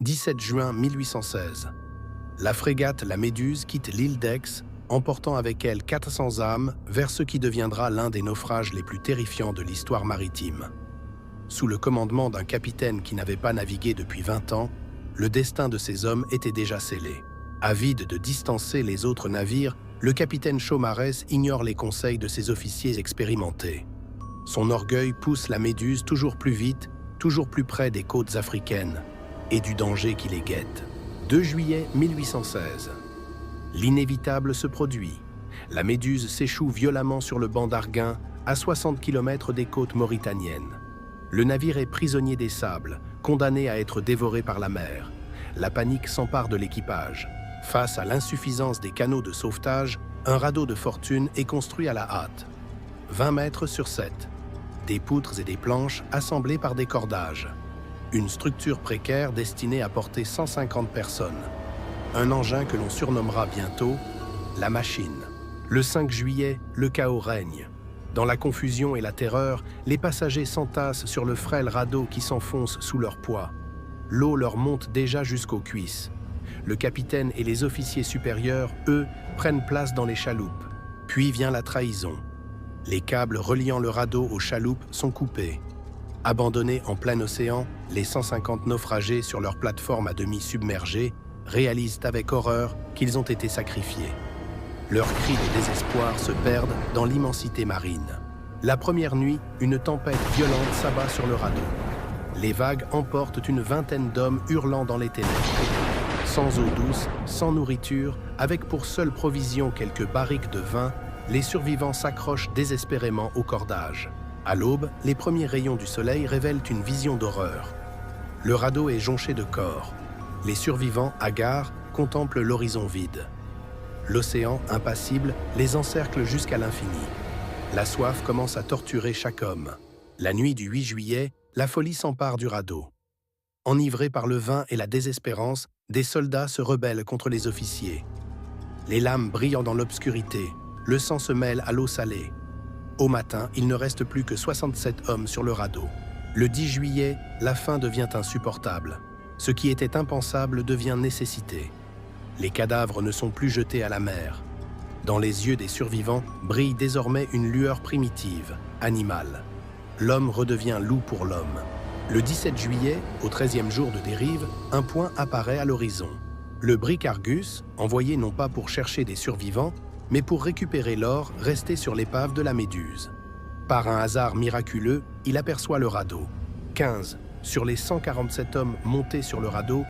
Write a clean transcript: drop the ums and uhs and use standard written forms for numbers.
17 juin 1816. La frégate La Méduse quitte l'île d'Aix, emportant avec elle 400 âmes vers ce qui deviendra l'un des naufrages les plus terrifiants de l'histoire maritime. Sous le commandement d'un capitaine qui n'avait pas navigué depuis 20 ans, le destin de ces hommes était déjà scellé. Avide de distancer les autres navires, le capitaine Chaumarès ignore les conseils de ses officiers expérimentés. Son orgueil pousse la Méduse toujours plus vite, toujours plus près des côtes africaines et du danger qui les guette. 2 juillet 1816. L'inévitable se produit. La Méduse s'échoue violemment sur le banc d'Arguin, à 60 km des côtes mauritaniennes. Le navire est prisonnier des sables, condamné à être dévoré par la mer. La panique s'empare de l'équipage. Face à l'insuffisance des canaux de sauvetage, un radeau de fortune est construit à la hâte. 20 mètres sur 7. Des poutres et des planches assemblées par des cordages. Une structure précaire destinée à porter 150 personnes. Un engin que l'on surnommera bientôt la machine. Le 5 juillet, le chaos règne. Dans la confusion et la terreur, les passagers s'entassent sur le frêle radeau qui s'enfonce sous leur poids. L'eau leur monte déjà jusqu'aux cuisses. Le capitaine et les officiers supérieurs, eux, prennent place dans les chaloupes. Puis vient la trahison. Les câbles reliant le radeau aux chaloupes sont coupés. Abandonnés en plein océan, les 150 naufragés sur leur plateforme à demi submergée réalisent avec horreur qu'ils ont été sacrifiés. Leurs cris de désespoir se perdent dans l'immensité marine. La première nuit, une tempête violente s'abat sur le radeau. Les vagues emportent une vingtaine d'hommes hurlant dans les ténèbres. Sans eau douce, sans nourriture, avec pour seule provision quelques barriques de vin, les survivants s'accrochent désespérément au cordage. À l'aube, les premiers rayons du soleil révèlent une vision d'horreur. Le radeau est jonché de corps. Les survivants, hagards, contemplent l'horizon vide. L'océan, impassible, les encercle jusqu'à l'infini. La soif commence à torturer chaque homme. La nuit du 8 juillet, la folie s'empare du radeau. Enivrés par le vin et la désespérance, des soldats se rebellent contre les officiers. Les lames brillant dans l'obscurité, le sang se mêle à l'eau salée. Au matin, il ne reste plus que 67 hommes sur le radeau. Le 10 juillet, la faim devient insupportable. Ce qui était impensable devient nécessité. Les cadavres ne sont plus jetés à la mer. Dans les yeux des survivants brille désormais une lueur primitive, animale. L'homme redevient loup pour l'homme. Le 17 juillet, au 13e jour de dérive, un point apparaît à l'horizon. Le brick Argus, envoyé non pas pour chercher des survivants, mais pour récupérer l'or resté sur l'épave de la Méduse. Par un hasard miraculeux, il aperçoit le radeau. 15 sur les 147 hommes montés sur le radeau